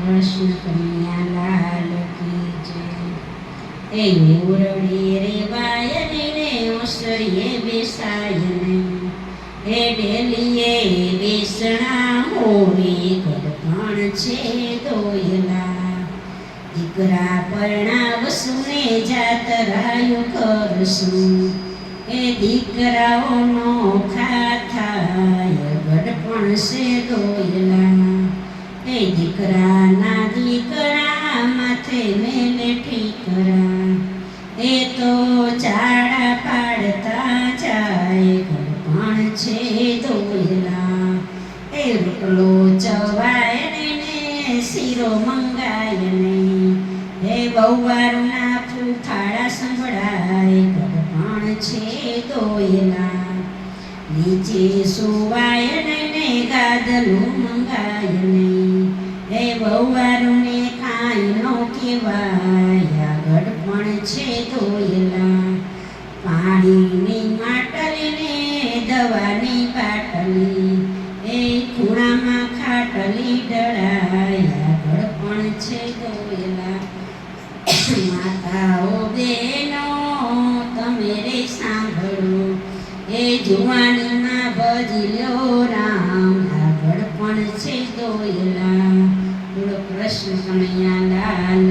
કૃષ્ણ કનૈયા લાલ કી જય। એ ઉરડી રેવાય ને ઓસરીએ બેસાય ને એ ડેલીએ બેસણા હોવી ગઢપણ છે દોયલા। દીકરા પરણાવસુને જાતરાયું કરશું એ દીકરાઓનો ખાથાય ગઢપણ છે દોયલા। એ દીકરાના દીકરા માથે મેલે ઠીકરા એ તો ચાડા પાડતા જાય ગઢપણ છે દોયલા। એ રોટલો ચવાય ને શીરો મંગાય ને એ બહુવારના ફૂફાડા સંભળાય ગઢપણ છે દોયલા। નીચે સુવાય ને ગાદલું મંગાય ને એ બહુવારને કાંઈ નો કહેવાય ગઢપણ છે દોયલા। પાણીની માટલી ને દવાની બાટલી એ ખૂણામાં ખાટલી ડળાયા ગઢપણ છે દોયલા। માતાઓ બેનો તમે રે સાંભળો એ જુવાનીમાં ભજી લ્યો રામ ગઢપણ છે દોયલા। બોલો કૃષ્ણ કનૈયા લાલ